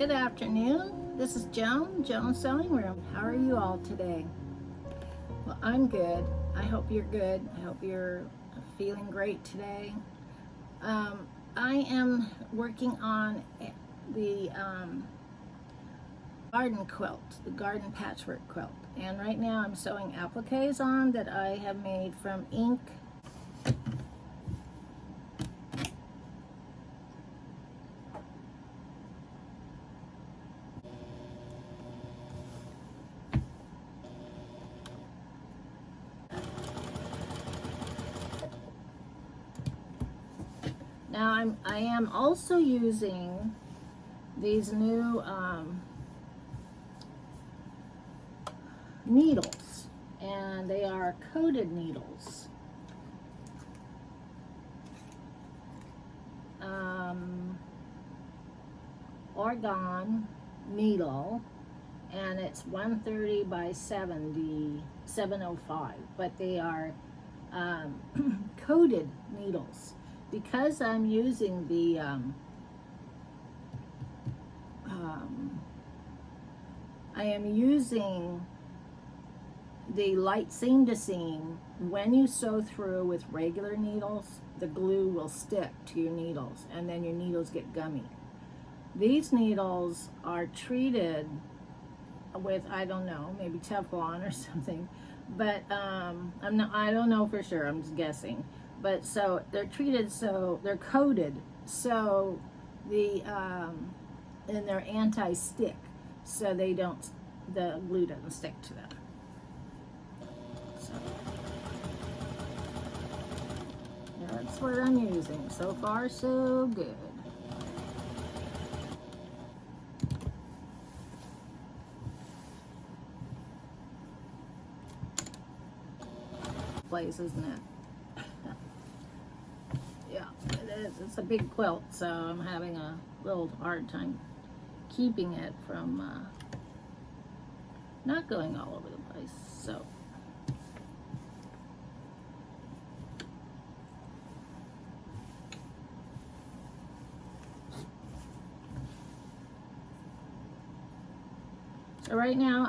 Good afternoon. This is Joan Sewing Room. How are you all today? Well, I'm good. I hope you're good. I hope you're feeling great today. I am working on the garden quilt, the garden patchwork quilt. And right now I'm sewing appliques on that I have made from ink. Now I am also using these new needles, and they are coated needles. Orgone needle, and it's 130 by 705, but they are coated needles. Because I'm using the I am using the light seam to seam. When you sew through with regular needles, the glue will stick to your needles, and then your needles get gummy. These needles are treated with, I don't know, maybe Teflon or something, but I don't know for sure, I'm just guessing. But so they're treated, so they're coated, so the and they're anti-stick, so the glue doesn't stick to them. So that's what I'm using. So far, so good. Place, isn't it? Yeah, it is. It's a big quilt, so I'm having a little hard time keeping it from not going all over the place. So right now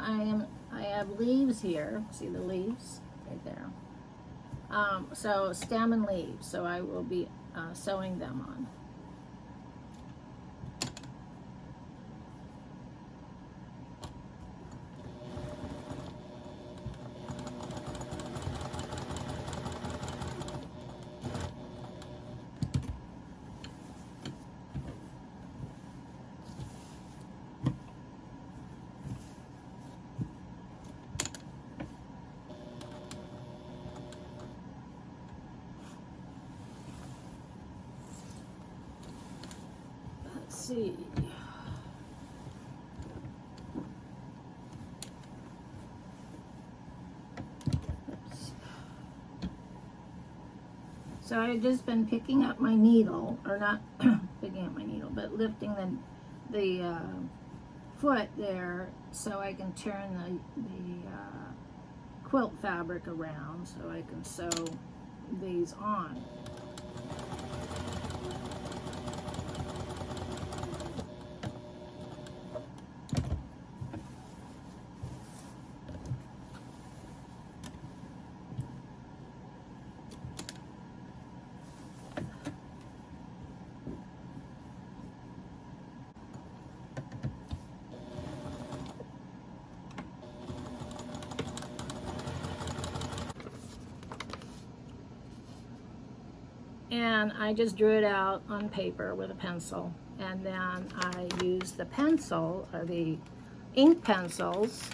I have leaves here. See the leaves right there. So stem and leaves, so I will be sewing them on. See. So I've just been picking up my needle, or not picking up my needle, but lifting the foot there so I can turn the quilt fabric around so I can sew these on. And I just drew it out on paper with a pencil, and then I used the pencil, or the ink pencils,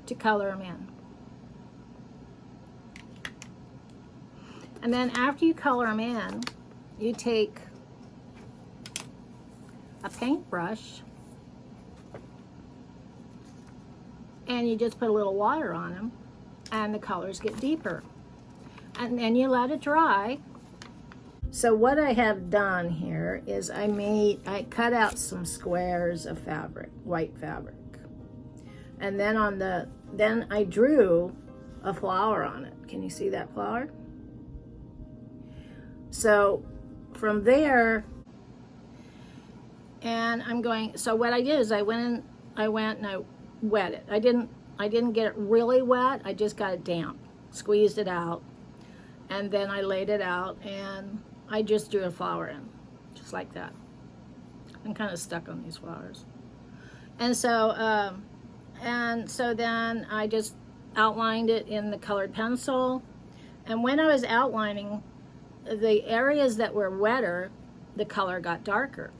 to color them in. And then after you color them in, you take a paintbrush and you just put a little water on them, and the colors get deeper. And then you let it dry. So what I have done here is I cut out some squares of fabric, white fabric. And then then I drew a flower on it. Can you see that flower? So from there, And I'm going, so what I did is I went and I wet it. I didn't get it really wet. I just got it damp, squeezed it out, and then I laid it out and I just drew a flower in, just like that. I'm kind of stuck on these flowers. And so then I just outlined it in the colored pencil. And when I was outlining, the areas that were wetter, the color got darker.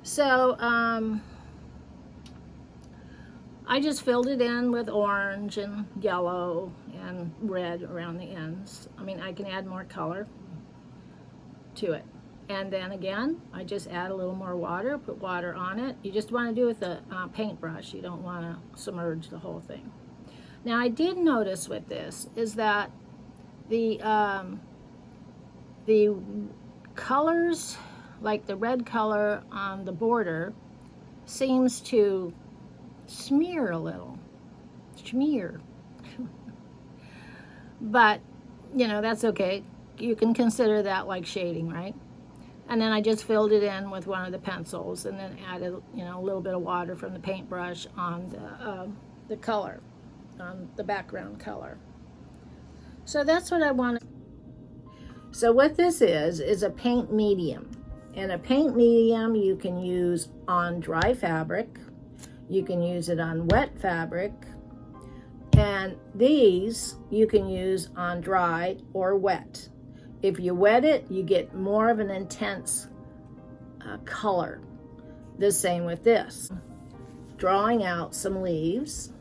So I just filled it in with orange and yellow and red around the ends. I mean, I can add more color to it. And then again, I just add a little more water, put water on it. You just want to do it with a paintbrush. You don't want to submerge the whole thing. Now, I did notice with this is that the colors, like the red color on the border, seems to smear a little. Smear. But, you know, that's okay. You can consider that like shading, right? And then I just filled it in with one of the pencils and then added, you know, a little bit of water from the paintbrush on the color, on the background color. So that's what I want. So what this is a paint medium. And a paint medium you can use on dry fabric. You can use it on wet fabric. And these you can use on dry or wet. If you wet it, you get more of an intense color. The same with this. Drawing out some leaves.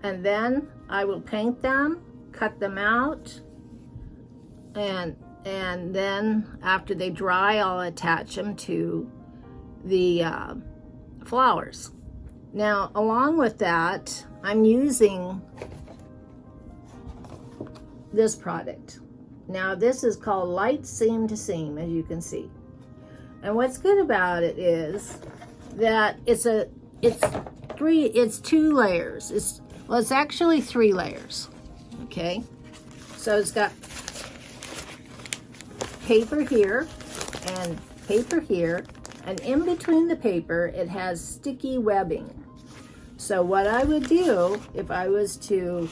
And then I will paint them, cut them out, and then after they dry, I'll attach them to the flowers. Now, along with that, I'm using this product. Now, this is called Light Seam to Seam, as you can see. And what's good about it is that it's two layers. It's actually 3 layers. Okay, so it's got paper here and paper here, and in between the paper it has sticky webbing. So what I would do if I was to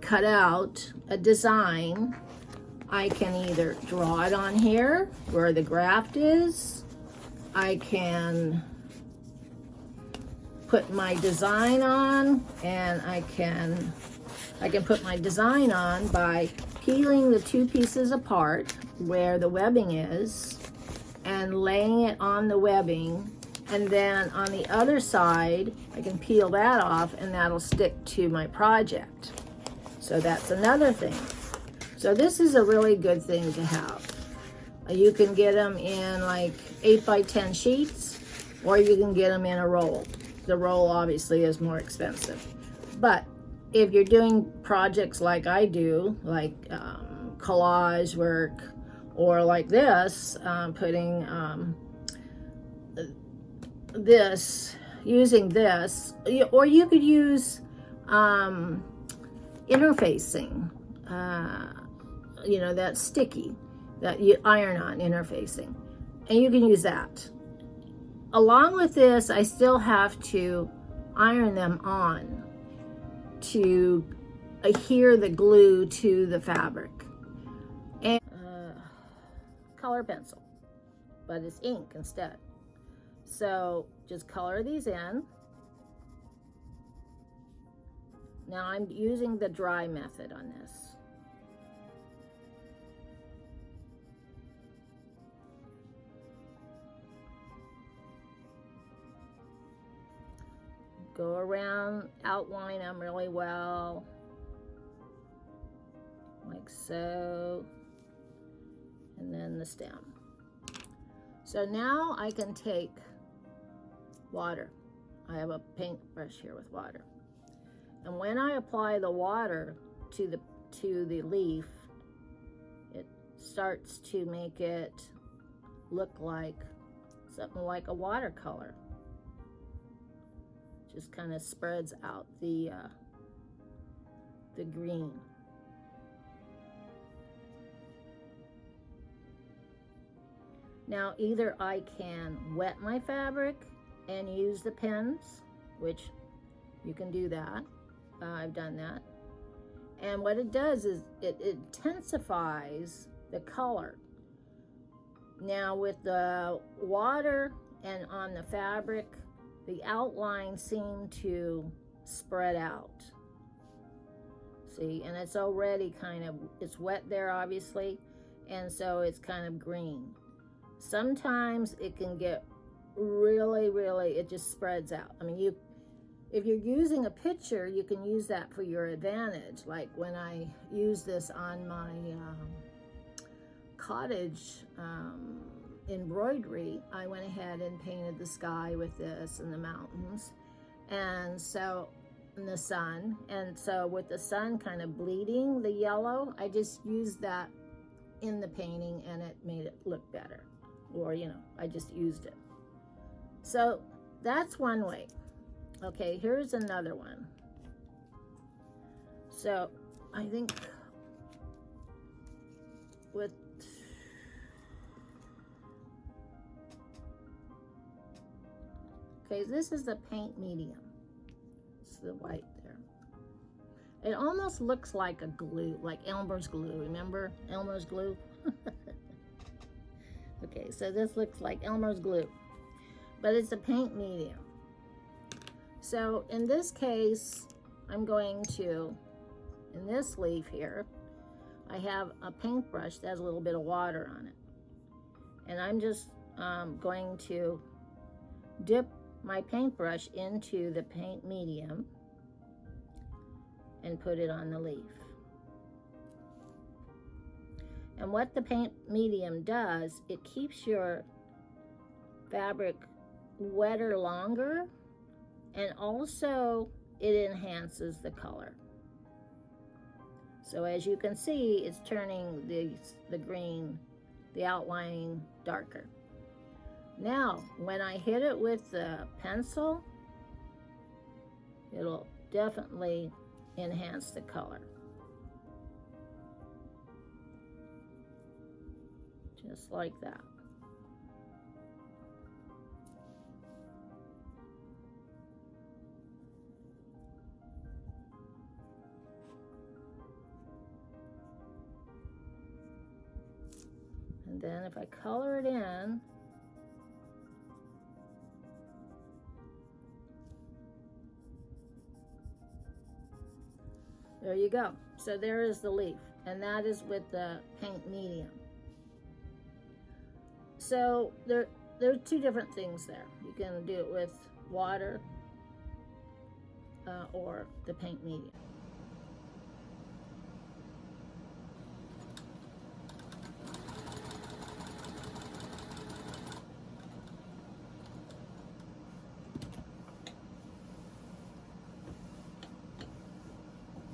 cut out a design, I can either draw it on here where the graft is. I can put my design on, and I can put my design on by peeling the 2 pieces apart where the webbing is and laying it on the webbing, and then on the other side I can peel that off and that'll stick to my project. So that's another thing. So this is a really good thing to have. You can get them in like 8x10 sheets, or you can get them in a roll. The roll obviously is more expensive. But if you're doing projects like I do, like collage work, or like this, putting this, using this, or you could use interfacing, you know, that's sticky, that you iron on interfacing, and you can use that. Along with this, I still have to iron them on to adhere the glue to the fabric. And color pencil, but it's ink instead. So just color these in. Now I'm using the dry method on this. Go around, outline them really well, like so, and then the stem. So now I can take water. I have a paintbrush here with water. And when I apply the water to the leaf, it starts to make it look like something like a watercolor. Just kind of spreads out the green. Now either I can wet my fabric and use the pens, which you can do that. I've done that. And what it does is it intensifies the color. Now with the water and on the fabric, the outlines seem to spread out. See, and it's already kind of, it's wet there obviously, and so it's kind of green. Sometimes it can get really, it just spreads out. I mean, if you're using a picture, you can use that for your advantage. Like when I use this on my cottage embroidery, I went ahead and painted the sky with this and the mountains, and so in the sun, and so with the sun kind of bleeding the yellow, I just used that in the painting and it made it look better, or you know, I just used it. So that's one way. Okay, here's another one. So I think with okay, this is the paint medium. It's the white there. It almost looks like a glue, like Elmer's glue. Remember Elmer's glue? Okay, so this looks like Elmer's glue, but it's a paint medium. So in this case, I'm going to, in this leaf here, I have a paintbrush that has a little bit of water on it. And I'm just going to dip my paintbrush into the paint medium and put it on the leaf. And what the paint medium does, it keeps your fabric wetter longer, and also it enhances the color. So as you can see, it's turning the green, the outline darker. Now, when I hit it with the pencil, it'll definitely enhance the color. Just like that. And then if I color it in, there you go. So there is the leaf, and that is with the paint medium. So there are two different things there. You can do it with water or the paint medium.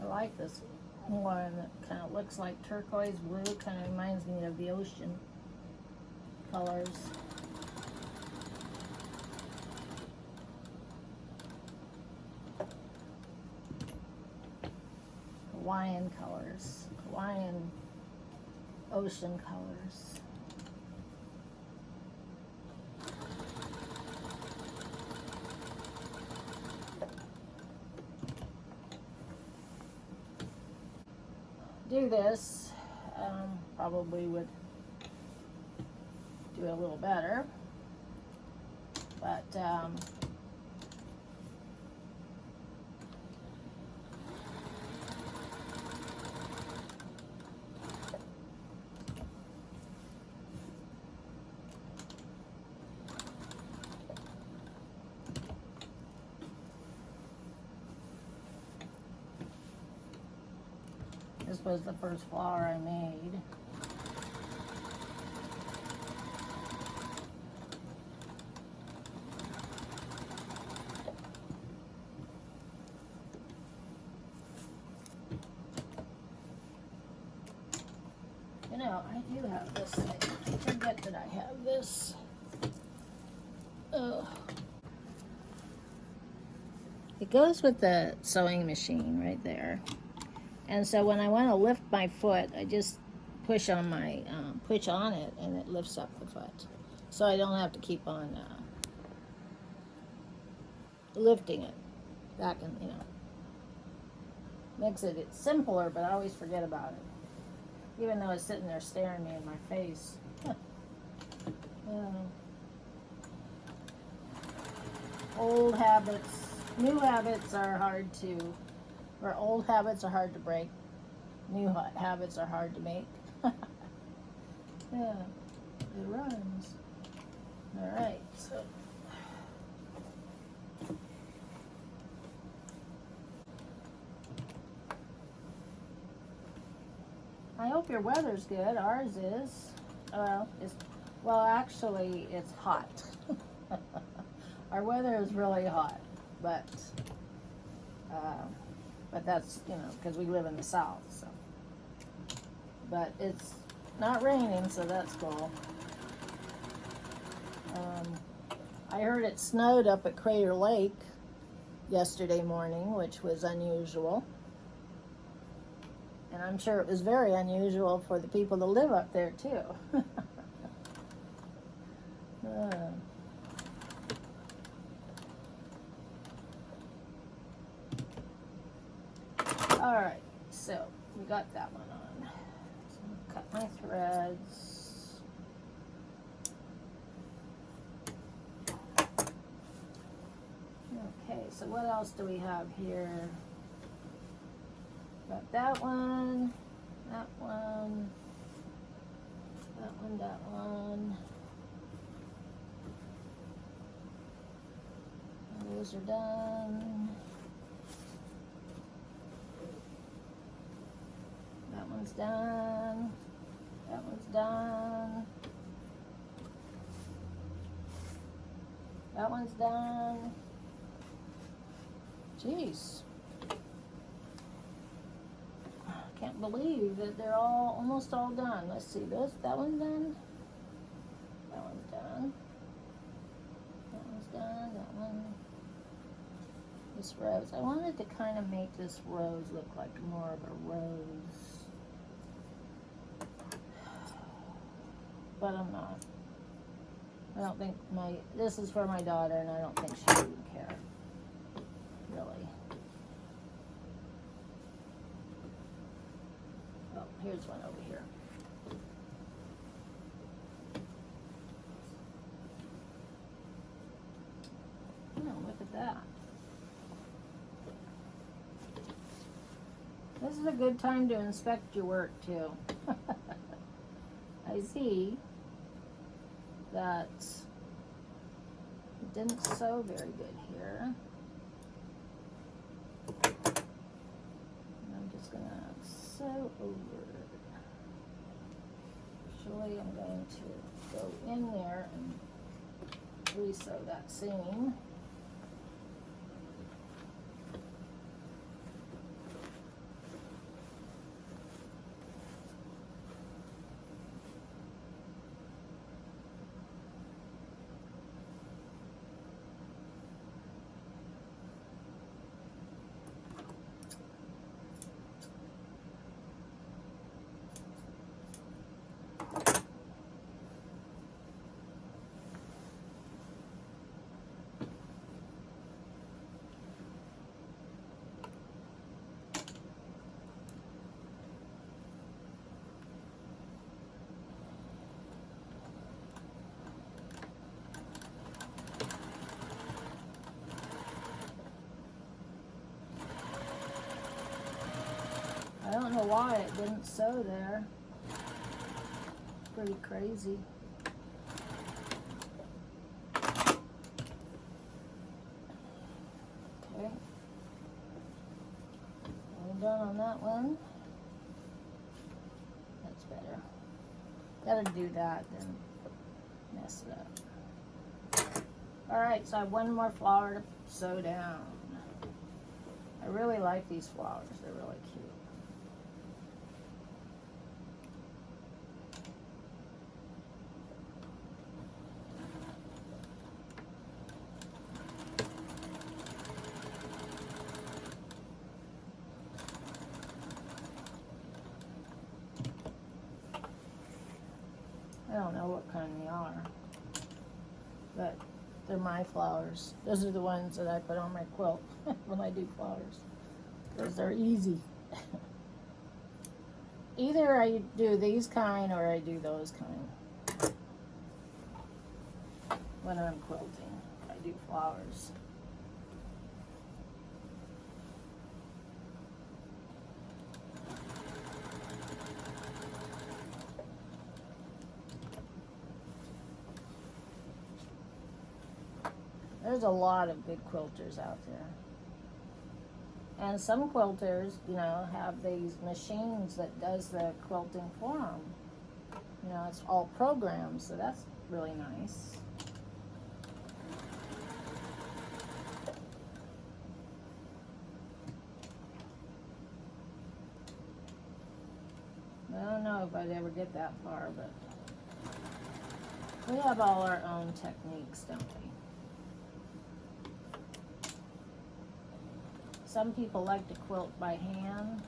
I like this one that kind of looks like turquoise blue, kind of reminds me of the ocean colors. Hawaiian colors, Hawaiian ocean colors. Do this, probably would do a little better, but this was the first flower I made. You know, I do have this thing. I forget that I have this. Oh. It goes with the sewing machine right there. And so when I want to lift my foot, I just push on my push on it, and it lifts up the foot. so I don't have to keep on lifting it back and, you know, makes it simpler, but I always forget about it, even though it's sitting there staring me in my face. Old habits, new habits are hard to, or old habits are hard to break. New habits are hard to make. Yeah, it runs. All right, so. I hope your weather's good. Ours is. Well, actually, it's hot. Our weather is really hot, but that's, you know, because we live in the south. So, but it's not raining, so that's cool. I heard it snowed up at Crater Lake yesterday morning, which was unusual. And I'm sure it was very unusual for the people that live up there, too. All right, so we got that one on. So I'll cut my threads. Okay, so what else do we have here? Got that one, that one, that one, that one. Those are done. That one's done. That one's done. That one's done. Jeez. Can't believe that they're all almost all done. Let's see this. That one's done. That one's done. That one's done. That one. This rose. I wanted to kind of make this rose look like more of a rose. But I'm not. I don't think this is for my daughter, and I don't think she would care. Really. Oh, here's one over here. Oh, look at that. This is a good time to inspect your work, too. I see that it didn't sew very good here. And I'm just going to sew over it. Actually, I'm going to go in there and re-sew that seam. I don't know why it didn't sew there. Pretty crazy. Okay. I'm done on that one. That's better. Gotta do that, then mess it up. Alright, so I have one more flower to sew down. I really like these flowers. They're really cute. I don't know what kind they are. but they're my flowers. Those are the ones that I put on my quilt when I do flowers, because they're easy. Either I do these kind or I do those kind when I'm quilting. I do flowers. There's a lot of good quilters out there. And some quilters, you know, have these machines that does the quilting for them. You know, it's all programmed, so that's really nice. I don't know if I'd ever get that far, but we have all our own techniques, don't we? Some people like to quilt by hand.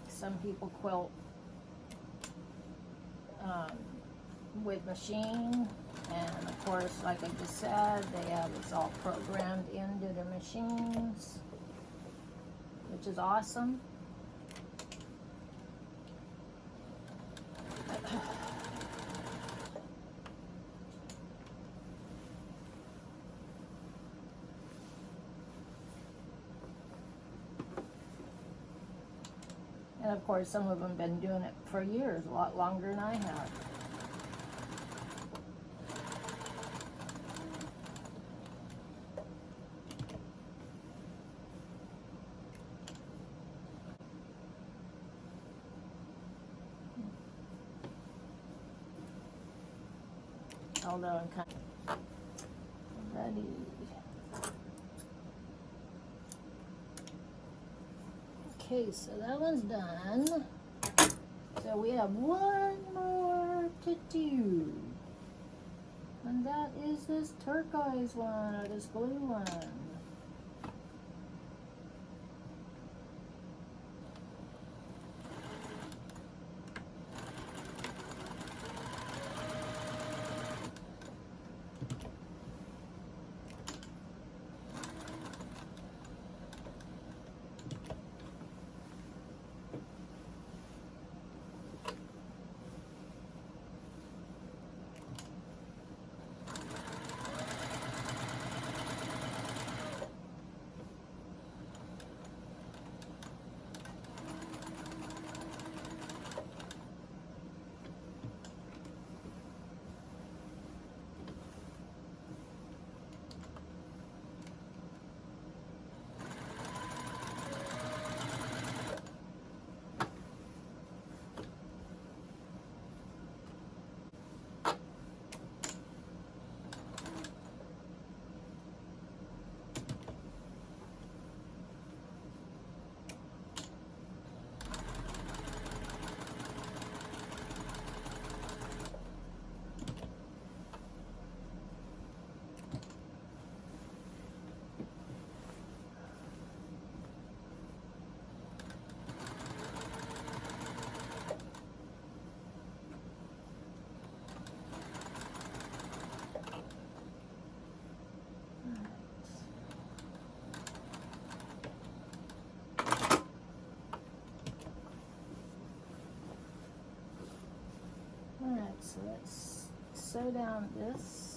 Some people quilt with machine, and of course, like I just said, they have it's all programmed into their machines, which is awesome. And of course, some of them have been doing it for years, a lot longer than I have. Although I'm kind of ready. Okay, so that one's done. So we have one more to do. And that is this turquoise one, or this blue one. Alright, so let's sew down this.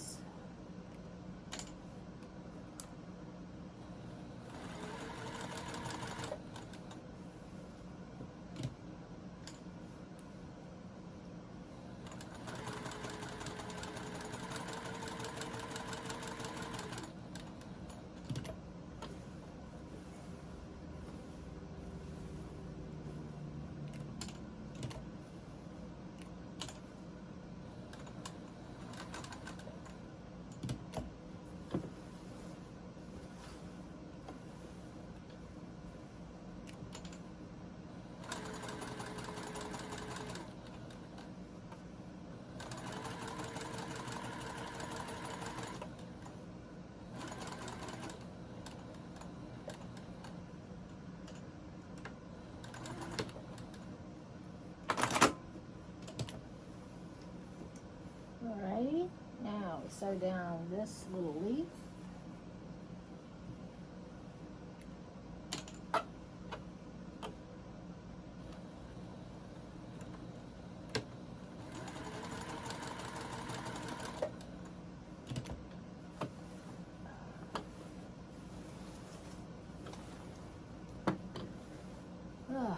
sew down this little leaf. Ugh,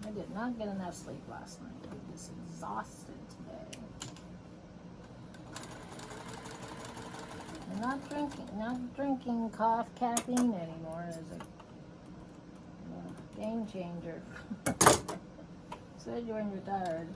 I did not get enough sleep last night. I'm just exhausted today. I'm not drinking caffeine anymore is a game changer. Said when you're tired.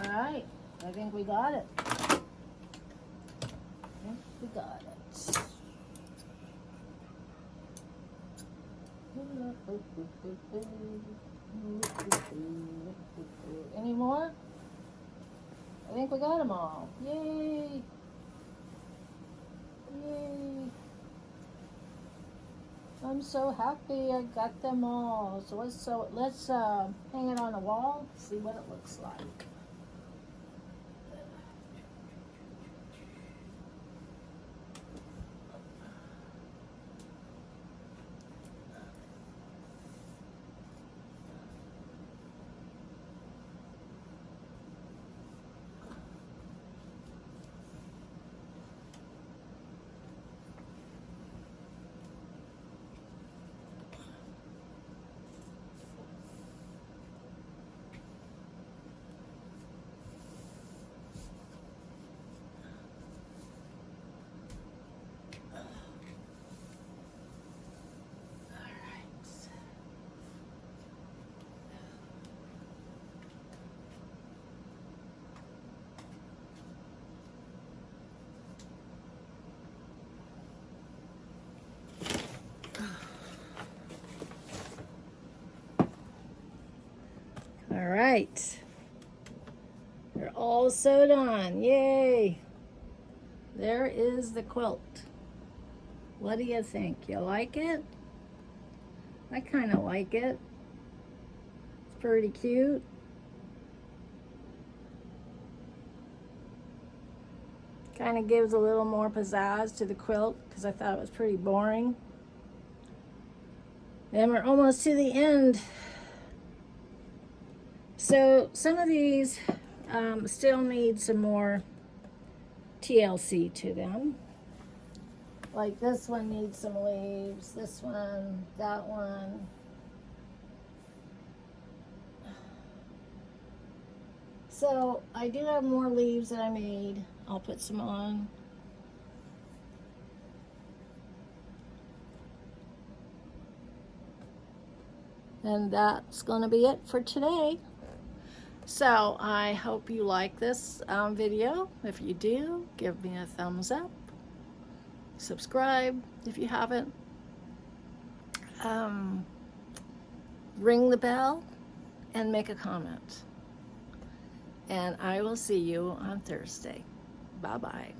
Alright, I think we got it. We got it. Any more? I think we got them all. Yay! Yay! I'm so happy I got them all. So let's hang it on the wall, see what it looks like. All right, they're all sewed on. Yay! There is the quilt. What do you think? You like it? I kind of like it. It's pretty cute. Kind of gives a little more pizzazz to the quilt because I thought it was pretty boring. And we're almost to the end. So some of these still need some more TLC to them. Like this one needs some leaves, this one, that one. So I do have more leaves that I made. I'll put some on. And that's gonna be it for today. So I hope you like this video. If you do, give me a thumbs up. Subscribe if you haven't. Ring the bell and make a comment. And I will see you on Thursday. Bye-bye.